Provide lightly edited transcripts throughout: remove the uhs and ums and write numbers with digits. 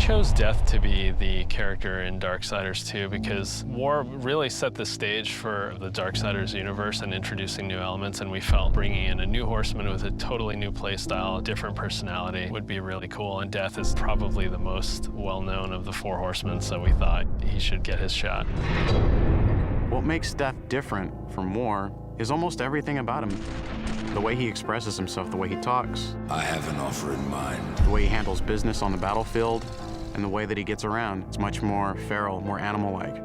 chose Death to be the character in Darksiders 2 because War really set the stage for the Darksiders universe and introducing new elements, and we felt bringing in a new horseman with a totally new playstyle, different personality would be really cool, and Death is probably the most well-known of the four horsemen, so we thought he should get his shot. What makes Death different from War is almost everything about him. The way he expresses himself, the way he talks. I have an offer in mind. The way he handles business on the battlefield, and the way that he gets around. It's much more feral, more animal-like.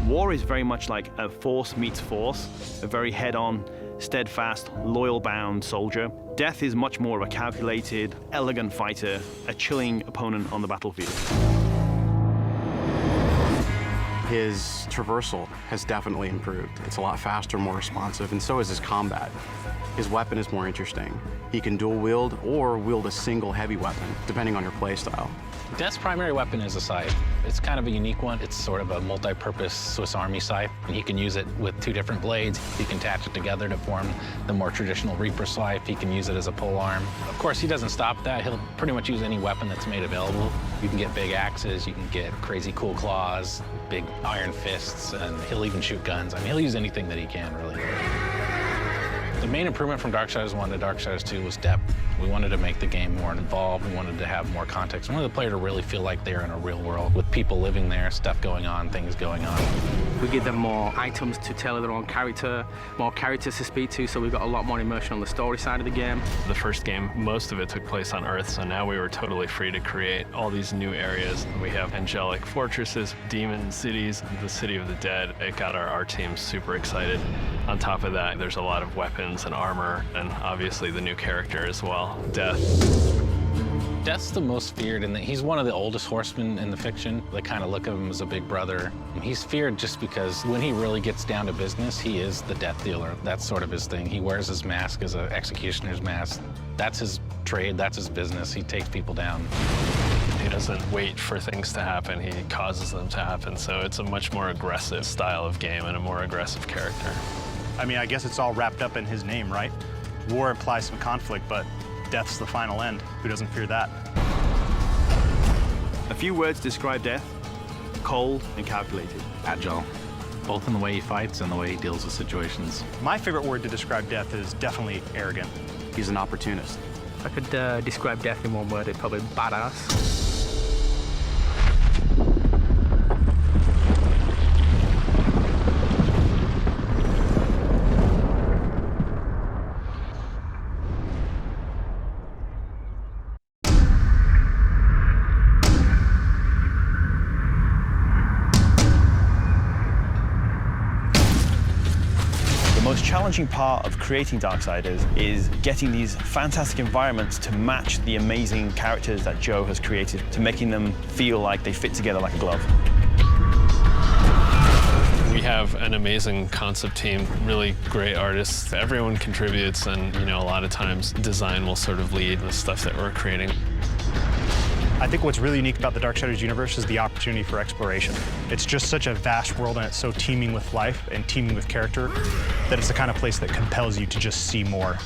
War is very much like a force meets force, a very head-on, steadfast, loyal-bound soldier. Death is much more of a calculated, elegant fighter, a chilling opponent on the battlefield. His traversal has definitely improved. It's a lot faster, more responsive, and so is his combat. His weapon is more interesting. He can dual wield or wield a single heavy weapon, depending on your playstyle. Death's primary weapon is a scythe. It's kind of a unique one. It's sort of a multi-purpose Swiss Army scythe. He can use it with two different blades. He can attach it together to form the more traditional Reaper scythe. He can use it as a pole arm. Of course, he doesn't stop that. He'll pretty much use any weapon that's made available. You can get big axes, you can get crazy cool claws, big iron fists, and he'll even shoot guns. I mean, he'll use anything that he can, really. The main improvement from Darksiders 1 to Darksiders 2 was depth. We wanted to make the game more involved. We wanted to have more context. We wanted the player to really feel like they're in a real world with people living there, stuff going on, things going on. We give them more items to tailor their own character, more characters to speak to, so we've got a lot more immersion on the story side of the game. The first game, most of it took place on Earth, so now we were totally free to create all these new areas. We have angelic fortresses, demon cities, the city of the dead. It got our team super excited. On top of that, there's a lot of weapons and armor, and obviously the new character as well, Death. Death's the most feared, and he's one of the oldest horsemen in the fiction. They kind of look at him as a big brother. He's feared just because when he really gets down to business, he is the death dealer. That's sort of his thing. He wears his mask as an executioner's mask. That's his trade, that's his business. He takes people down. He doesn't wait for things to happen, he causes them to happen. So it's a much more aggressive style of game and a more aggressive character. I mean, I guess it's all wrapped up in his name, right? War implies some conflict, but Death's the final end. Who doesn't fear that? A few words describe Death: cold and calculated. Agile, both in the way he fights and the way he deals with situations. My favorite word to describe Death is definitely arrogant. He's an opportunist. If I could describe Death in one word, it'd probably be badass. The most challenging part of creating Darksiders is getting these fantastic environments to match the amazing characters that Joe has created, to making them feel like they fit together like a glove. We have an amazing concept team, really great artists. Everyone contributes, and a lot of times design will sort of lead the stuff that we're creating. I think what's really unique about the Darksiders universe is the opportunity for exploration. It's just such a vast world, and it's so teeming with life and teeming with character that it's the kind of place that compels you to just see more.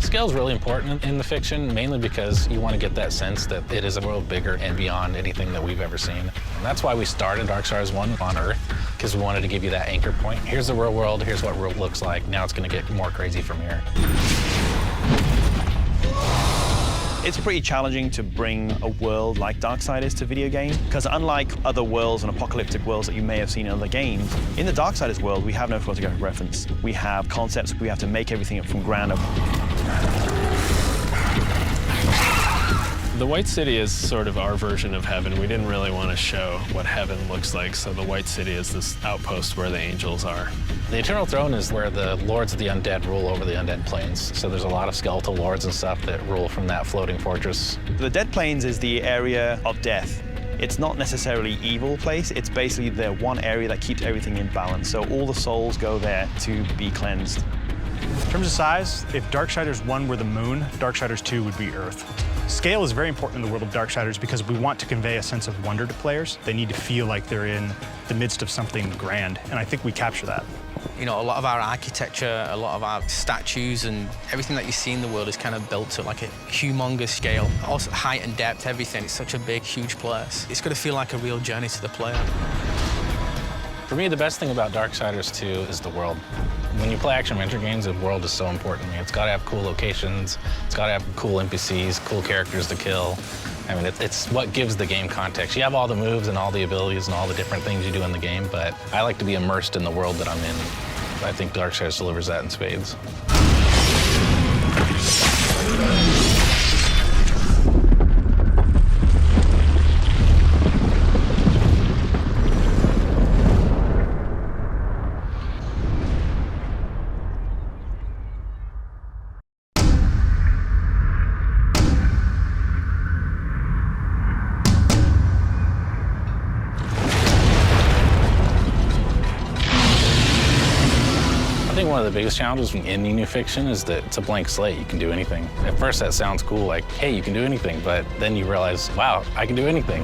Scale is really important in the fiction, mainly because you want to get that sense that it is a world bigger and beyond anything that we've ever seen. And that's why we started Darksiders 1 on Earth, because we wanted to give you that anchor point. Here's the real world, here's what real looks like. Now it's going to get more crazy from here. It's pretty challenging to bring a world like Darksiders to video game, because unlike other worlds and apocalyptic worlds that you may have seen in other games, in the Darksiders world, we have no photographic reference. We have concepts, we have to make everything up from ground up. The White City is sort of our version of heaven. We didn't really want to show what heaven looks like, so the White City is this outpost where the angels are. The Eternal Throne is where the lords of the undead rule over the undead plains. So there's a lot of skeletal lords and stuff that rule from that floating fortress. The Dead Plains is the area of death. It's not necessarily evil place, it's basically the one area that keeps everything in balance. So all the souls go there to be cleansed. In terms of size, if Darksiders 1 were the moon, Darksiders 2 would be Earth. Scale is very important in the world of Darksiders because we want to convey a sense of wonder to players. They need to feel like they're in the midst of something grand, and I think we capture that. You know, a lot of our architecture, a lot of our statues and everything that you see in the world is kind of built to like a humongous scale. Also height and depth, everything. It's such a big, huge place. It's got to feel like a real journey to the player. For me, the best thing about Darksiders 2 is the world. When you play action-adventure games, the world is so important to me. It's got to have cool locations, it's got to have cool NPCs, cool characters to kill. I mean, it's what gives the game context. You have all the moves and all the abilities and all the different things you do in the game, but I like to be immersed in the world that I'm in. I think Darksiders delivers that in spades. I think one of the biggest challenges from any new fiction is that it's a blank slate. You can do anything. At first that sounds cool, like, hey, you can do anything, but then you realize, wow, I can do anything.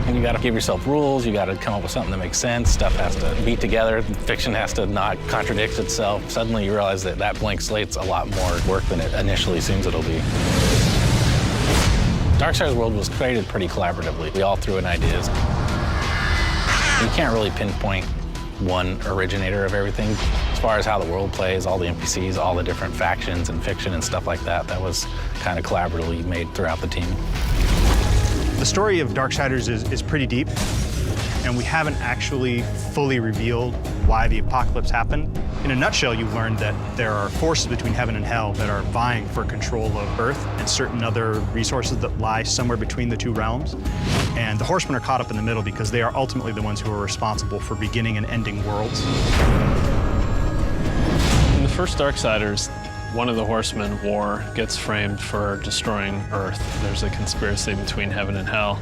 And you gotta give yourself rules, you gotta come up with something that makes sense, stuff has to be together, fiction has to not contradict itself. Suddenly you realize that that blank slate's a lot more work than it initially seems it'll be. Darksiders World was created pretty collaboratively. We all threw in ideas. You can't really pinpoint one originator of everything. As far as how the world plays, all the NPCs, all the different factions and fiction and stuff like that, that was kind of collaboratively made throughout the team. The story of Darksiders is pretty deep, and we haven't actually fully revealed why the apocalypse happened. In a nutshell, you learned that there are forces between heaven and hell that are vying for control of Earth and certain other resources that lie somewhere between the two realms. And the Horsemen are caught up in the middle because they are ultimately the ones who are responsible for beginning and ending worlds. In the first Darksiders, one of the Horsemen, War, gets framed for destroying Earth. There's a conspiracy between heaven and hell.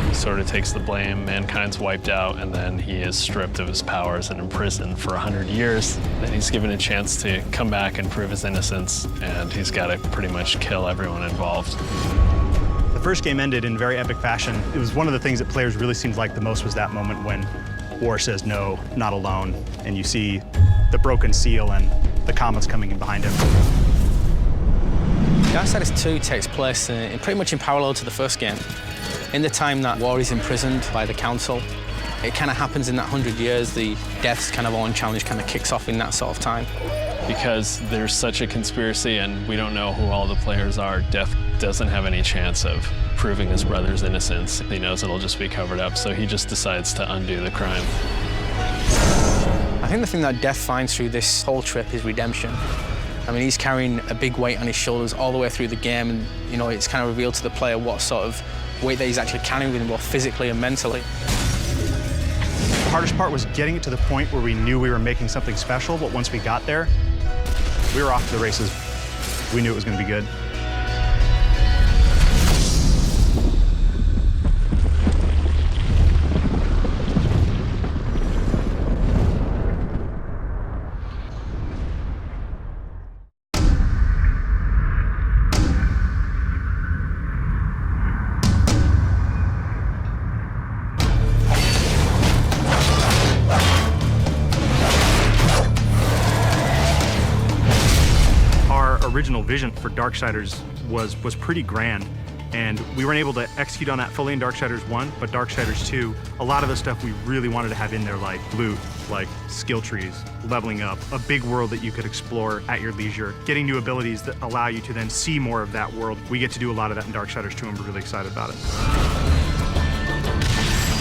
He sort of takes the blame, mankind's wiped out, and then he is stripped of his powers and imprisoned for 100 years. Then he's given a chance to come back and prove his innocence, and he's got to pretty much kill everyone involved. The first game ended in very epic fashion. It was one of the things that players really seemed like the most was that moment when War says, "No, not alone," and you see the broken seal and the comets coming in behind him. Darksiders 2 takes place pretty much in parallel to the first game. In the time that War is imprisoned by the Council, it kind of happens in that 100 years. The Death's kind of own challenge kind of kicks off in that sort of time. Because there's such a conspiracy and we don't know who all the players are, Death doesn't have any chance of proving his brother's innocence. He knows it'll just be covered up, so he just decides to undo the crime. I think the thing that Death finds through this whole trip is redemption. I mean, he's carrying a big weight on his shoulders all the way through the game, and you know, it's kind of revealed to the player what sort of weight that he's actually carrying with him, both physically and mentally. The hardest part was getting it to the point where we knew we were making something special, but once we got there, we were off to the races. We knew it was going to be good. Original vision for Darksiders was pretty grand, and we weren't able to execute on that fully in Darksiders 1, but Darksiders 2, a lot of the stuff we really wanted to have in there, like loot, like skill trees, leveling up, a big world that you could explore at your leisure, getting new abilities that allow you to then see more of that world. We get to do a lot of that in Darksiders 2, and we're really excited about it.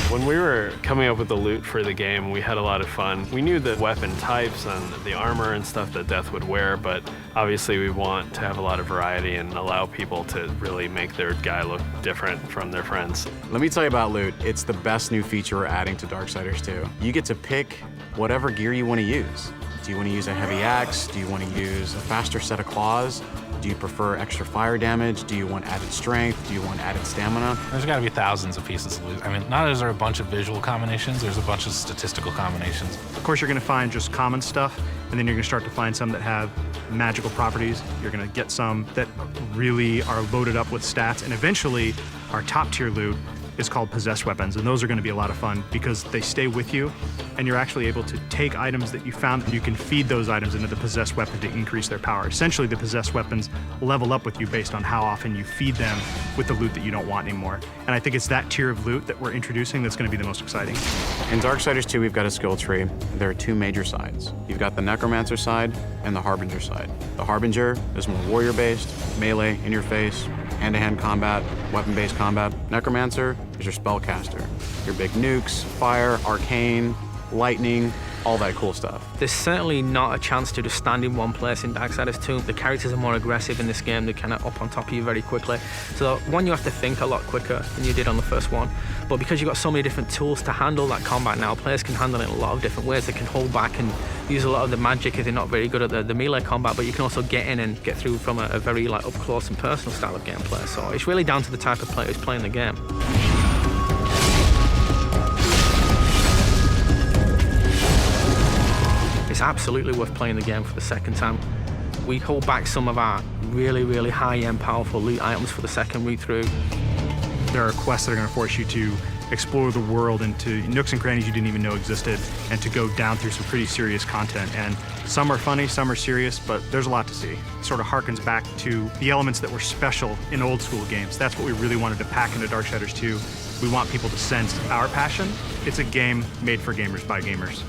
When we were coming up with the loot for the game, we had a lot of fun. We knew the weapon types and the armor and stuff that Death would wear, but obviously we want to have a lot of variety and allow people to really make their guy look different from their friends. Let me tell you about loot. It's the best new feature we're adding to Darksiders 2. You get to pick whatever gear you want to use. Do you want to use a heavy axe? Do you want to use a faster set of claws? Do you prefer extra fire damage? Do you want added strength? Do you want added stamina? There's got to be thousands of pieces of loot. I mean, not only is there a bunch of visual combinations, there's a bunch of statistical combinations. Of course, you're going to find just common stuff, and then you're going to start to find some that have magical properties. You're going to get some that really are loaded up with stats, and eventually, our top tier loot is called possessed weapons, and those are going to be a lot of fun because they stay with you, and you're actually able to take items that you found, and you can feed those items into the possessed weapon to increase their power. Essentially, the possessed weapons level up with you based on how often you feed them with the loot that you don't want anymore. And I think it's that tier of loot that we're introducing that's going to be the most exciting. In Darksiders 2, we've got a skill tree. There are two major sides. You've got the Necromancer side and the Harbinger side. The Harbinger is more warrior-based, melee, in-your-face, hand-to-hand combat, weapon-based combat. Necromancer is your spellcaster. Your big nukes, fire, arcane, lightning, all that cool stuff. There's certainly not a chance to just stand in one place in Darksiders 2. The characters are more aggressive in this game. They're kind of up on top of you very quickly. So one, you have to think a lot quicker than you did on the first one. But because you've got so many different tools to handle that combat now, players can handle it in a lot of different ways. They can hold back and use a lot of the magic if they're not very good at the melee combat, but you can also get in and get through from a very up close and personal style of gameplay. So it's really down to the type of player who's playing the game. It's absolutely worth playing the game for the second time. We hold back some of our really, really high-end, powerful loot items for the second read through. There are quests that are going to force you to explore the world into nooks and crannies you didn't even know existed, and to go down through some pretty serious content. And some are funny, some are serious, but there's a lot to see. It sort of harkens back to the elements that were special in old school games. That's what we really wanted to pack into Darksiders 2. We want people to sense our passion. It's a game made for gamers by gamers.